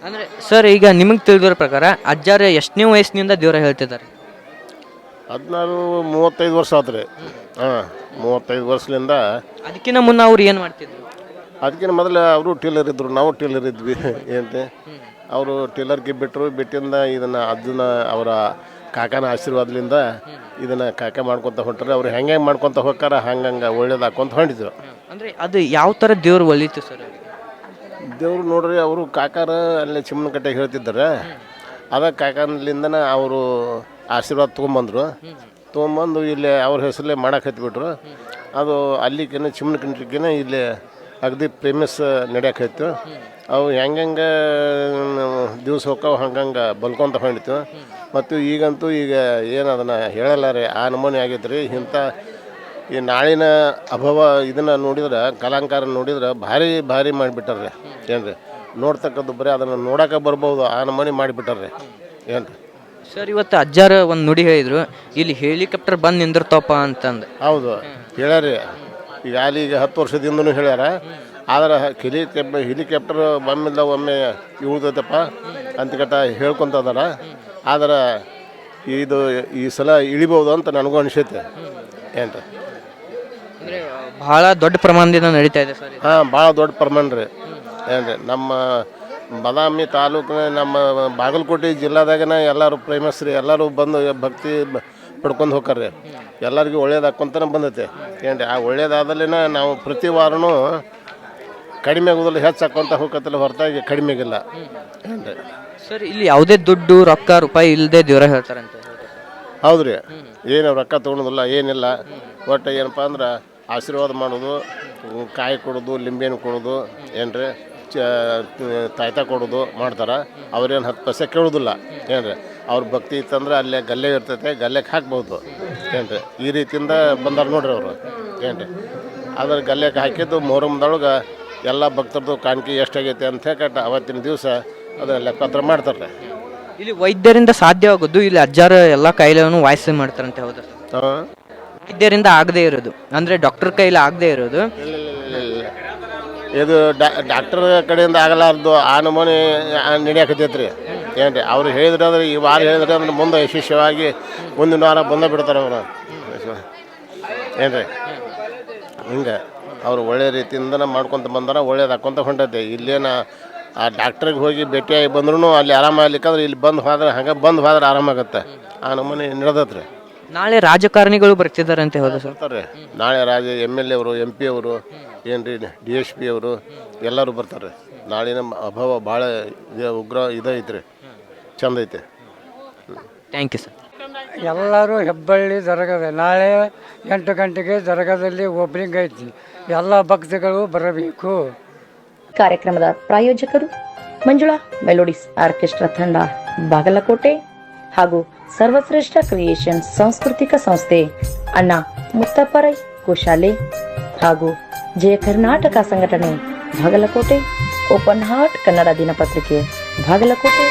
ಅಂದರೆ ಸರ್, ಈಗ ನಿಮಗೆ ತಿಳಿದಿರೋ ಪ್ರಕಾರ ಅಜ್ಜಾರ ಎಷ್ಟನೇ ವಯಸ್ಸಿನಿಂದ ದೇವರ ಹೇಳ್ತಿದ್ದಾರೆ? 35 ವರ್ಷ ಆತ್ರಿ. 35 ವರ್ಷದಿಂದ. ಅದಕ್ಕಿಂತ ಮುನ್ನ ಅವ್ರು ಏನು ಮಾಡ್ತಿದ್ರು? ಅದಕ್ಕಿಂತ ಮೊದಲು ಅವರು ಟೀಲರ್ ಇದ್ದರು, ನಾವು ಟೀಲರ್ ಇದ್ವಿ. ಏನು ಅವರು ಟೀಲರ್ಗೆ ಬಿಟ್ಟಿಂದ ಇದನ್ನು ಅದನ್ನ ಅವರ ಕಾಕನ ಆಶೀರ್ವಾದದಿಂದ ಇದನ್ನು ಕಾಕ ಮಾಡ್ಕೊತ ಹೊಂಟ್ರೆ. ಅವ್ರು ಹೆಂಗೆ ಮಾಡ್ಕೊತ ಹೋಗ್ತಾರ ಹಂಗಂಗೆ ಒಳ್ಳೇದು ಹಾಕೊಂತ ಹೊಂಟಿದ್ರು. ಅಂದರೆ ಅದು ಯಾವ ಥರ ದೇವ್ರು ಒಲಿತು ಸರ್? ದೇವ್ರು ನೋಡ್ರಿ, ಅವರು ಕಾಕಾರ ಅಲ್ಲೇ ಚಿಮ್ಮನಕಟ್ಟೆಗೆ ಹೇಳ್ತಿದ್ದಾರೆ. ಅದ ಕಾಕನಲ್ಲಿಂದನ ಅವರು ಆಶೀರ್ವಾದ ತೊಗೊಂಬಂದು ಇಲ್ಲಿ ಅವ್ರ ಹೆಸರಲ್ಲೇ ಮಾಡಕ್ಕೆ ಹತ್ಬಿಟ್ರು. ಅದು ಅಲ್ಲಿಗೇನೆ ಚಿಮ್ಮನಕಟ್ಟೆಗೇನೆ ಇಲ್ಲಿ ಅಗದಿ ಫೇಮಸ್ ನಡೆಯಕ್ಕೆ ಅವು ಹೆಂಗೆ ದಿವ್ಸ ಹೋಗ್ತಾವೆ ಹಂಗಂಗೆ ಬಲ್ಕೊಂತ ಹೊಂಡಿತು. ಮತ್ತು ಈಗಂತೂ ಈಗ ಏನು ಅದನ್ನು ಹೇಳಲ್ಲಾರೆ ಆ ನಮೂನೆ ಆಗೈತೆ ರೀ. ಇಂಥ ಈ ನಾಳಿನ ಅಭಾವ ಇದನ್ನು ನೋಡಿದ್ರೆ, ಕಲಾಂಕಾರ ನೋಡಿದ್ರೆ ಭಾರಿ ಭಾರಿ ಮಾಡಿಬಿಟ್ಟಾರ್ರಿ. ಏನು ರೀ ನೋಡ್ತಕ್ಕದ್ದು ಬರೀ ಅದನ್ನು ನೋಡೋಕೆ ಬರ್ಬೋದು ಆ ನಮೂನೆ ಮಾಡಿಬಿಟ್ಟಾರ್ರಿ. ಏನು ರೀ ಸರ್, ಇವತ್ತು ಅಜ್ಜಾರ ಒಂದು ನುಡಿ ಹೇಳಿದ್ರು, ಇಲ್ಲಿ ಹೆಲಿಕಾಪ್ಟರ್ ಬಂದು ನಿಂದಿರ್ತಪ್ಪ ಅಂತಂದು. ಹೌದು ಹೇಳ್ಯಾರಿ. ಈಗ ಅಲ್ಲಿ ಈಗ 10 ವರ್ಷದಿಂದನೂ ಹೇಳ್ಯಾರ. ಆದ್ರೆ ಹೆಲಿಕಾಪ್ಟರ್ ಒಮ್ಮಿಂದ ಒಮ್ಮೆ ಇಳ್ದೈತಪ್ಪ ಅಂತಕಟ್ಟ ಹೇಳ್ಕೊತದಾರ. ಆದ್ರೆ ಇದು ಈ ಸಲ ಇಳಿಬೋದು ಅಂತ ನನಗೂ ಅನಿಸೈತೆ. ಏನು ರೀ ಭಾಳ ದೊಡ್ಡ ಪ್ರಮಾಣದಿಂದ ನಡೀತಾ ಇದೆ ಸರ್. ಭಾಳ ದೊಡ್ಡ ಪ್ರಮಾಣ ರೀ. ಏನು ರೀ ನಮ್ಮ ಬಾದಾಮಿ ತಾಲೂಕಿನ ನಮ್ಮ ಬಾಗಲಕೋಟೆ ಜಿಲ್ಲಾದಾಗನ ಎಲ್ಲರೂ ಫೇಮಸ್ ರೀ. ಎಲ್ಲರೂ ಬಂದು ಭಕ್ತಿ ಪಡ್ಕೊಂಡು ಹೋಗ್ತಾರೆ. ಎಲ್ಲರಿಗೂ ಒಳ್ಳೇದಾಕೊಂತನೇ ಬಂದೈತೆ. ಏನು ರೀ ಆ ಒಳ್ಳೇದಾದಲ್ಲೇ ನಾವು ಪ್ರತಿ ವಾರನೂ ಕಡಿಮೆ ಆಗೋದಿಲ್ಲ, ಹೆಚ್ಚು ಹಾಕೊಂತ ಹೋಗತ್ತಲ್ಲ ಹೊರತಾಗಿ ಕಡಿಮೆಗಿಲ್ಲ. ಏನು ರೀ ಸರ್, ಇಲ್ಲಿ ಯಾವುದೇ ದುಡ್ಡು ರೊಕ್ಕ ರೂಪಾಯಿ ಇಲ್ಲದೆ ದೇವರ ಹೇಳ್ತಾರಂತೆ? ಹೌದು ರೀ. ಏನು ರೊಕ್ಕ ತೊಗೊಳೋದಿಲ್ಲ, ಏನಿಲ್ಲ. ಒಟ್ಟು ಏನಪ್ಪ ಅಂದ್ರೆ ಆಶೀರ್ವಾದ ಮಾಡೋದು, ಕಾಯಿ ಕೊಡೋದು, ಲಿಂಬೆಹಣ್ಣು ಕೊಡೋದು, ಏನು ರೀ ತಾಯ್ತ ಕೊಡೋದು ಮಾಡ್ತಾರೆ. ಅವ್ರೇನು 10 ಪೈಸೆ ಕೇಳೋದಿಲ್ಲ. ಏನು ರೀ ಅವ್ರ ಭಕ್ತಿ ಇತ್ತಂದ್ರೆ ಅಲ್ಲೇ ಗಲ್ಲೆ ಇರ್ತೈತೆ, ಗಲ್ಲೆಗೆ ಹಾಕ್ಬೋದು. ಏನು ರೀ ಈ ರೀತಿಯಿಂದ ಬಂದಾರ ನೋಡ್ರಿ ಅವರು. ಏನು ರೀ ಅದ್ರ ಗಲ್ಲೆಗೆ ಹಾಕಿದ್ದು ಮೊಹರಂದೊಳಗೆ ಎಲ್ಲ ಭಕ್ತರದ್ದು ಕಾಣಿಕೆ ಎಷ್ಟಾಗೈತೆ ಅಂತ ಹೇಳ್ಕಟ್ಟ ಅವತ್ತಿನ ದಿವಸ ಅದನ್ನ ಲೆಕ್ಕಪತ್ರ ಮಾಡ್ತಾರೆ. ಇಲ್ಲಿ ವೈದ್ಯರಿಂದ ಸಾಧ್ಯವಾಗೋದು, ಇಲ್ಲಿ ಅಜ್ಜಾರ ಎಲ್ಲ ಕಾಯಿಲೆಯನ್ನು ವಾಸಿ ಮಾಡ್ತಾರಂತೆ. ಹೌದಾ? ವೈದ್ಯರಿಂದ ಆಗದೆ ಇರೋದು ಅಂದರೆ ಡಾಕ್ಟರ್ ಕೈಲಿ ಆಗದೆ ಇರೋದು ಇದು ಡಾಕ್ಟರ್ ಕಡೆಯಿಂದ ಆಗಲಾರ್ದು ಆ ನಮೂನೆ ನಡೆಯಕತ್ತೈತೆ ರೀ. ಏನು ರೀ ಅವ್ರು ಹೇಳಿದ್ರೆ ಅಂದ್ರೆ ಈ ವಾರ ಹೇಳಿದ್ರೆ ಅಂದ್ರೆ ಮುಂದೆ ಯಶಸ್ವಿಯಾಗಿ ಮುಂದಿನ ವಾರ ಬಂದ ಬಿಡ್ತಾರೆ ಅವರು. ಏನು ರೀ ಹಿಂಗೆ ಅವರು ಒಳ್ಳೆ ರೀತಿಯಿಂದ ಮಾಡ್ಕೊತ ಬಂದಾರ, ಒಳ್ಳೇದು ಹಾಕ್ಕೊಂತ ಹೊಂಟೈತೆ. ಇಲ್ಲೇನು ಆ ಡಾಕ್ಟ್ರಿಗೆ ಹೋಗಿ ಭೇಟಿಯಾಗಿ ಬಂದ್ರೂ ಅಲ್ಲಿ ಆರಾಮಾಗ್ಲಿಕ್ಕಂದ್ರೆ ಇಲ್ಲಿ ಬಂದು ಹೋದ್ರೆ ಹಂಗೆ ಬಂದು ಹೋದ್ರೆ ಆರಾಮಾಗತ್ತೆ. ಆ ನಮೂನೆ ನಡೆದತ್ರಿ. ನಾಳೆ ರಾಜಕಾರಣಿಗಳು ಬರ್ತಿದ್ದಾರೆ ಅಂತ ಹೌದು ಸರ್? ಬರ್ತಾರೆ ನಾಳೆ MLA ಅವರು, MP ಅವರು, ಏನು ರೀ DSP ಅವರು ಎಲ್ಲರೂ ಬರ್ತಾರೆ. ನಾಳಿನ ಅಭಾವ ಭಾಳ ಉಗ್ರ ಇದೈತ್ರಿ, ಚಂದ ಐತೆ. Thank you sir. ಎಲ್ಲರೂ ಹೆಬ್ಬಳ್ಳಿ ದರ್ಗಾದ ನಾಳೆ 8 ಗಂಟೆಗೆ ದರ್ಗಾದಲ್ಲಿ ಓಪನಿಂಗ್ ಐತಿ. ಎಲ್ಲ ಭಕ್ತಗಳು ಬರಬೇಕು. ಕಾರ್ಯಕ್ರಮದ ಪ್ರಾಯೋಜಕರು ಮಂಜುಳಾ ಮೆಲೋಡಿಸ್ ಆರ್ಕೆಸ್ಟ್ರಾ ತಂಡ ಬಾಗಲಕೋಟೆ ಹಾಗೂ ಸರ್ವಶ್ರೇಷ್ಠ ಕ್ರಿಯೇಷನ್ ಸಾಂಸ್ಕೃತಿಕ ಸಂಸ್ಥೆ ಅಣ್ಣ ಮುತ್ತಪ್ಪರೈ ಗೋಶಾಲೆ ಹಾಗೂ ಜಯ ಕರ್ನಾಟಕ ಸಂಘಟನೆ ಬಾಗಲಕೋಟೆ, ಓಪನ್ ಹಾರ್ಟ್ ಕನ್ನಡ ದಿನಪತ್ರಿಕೆ ಬಾಗಲಕೋಟೆ.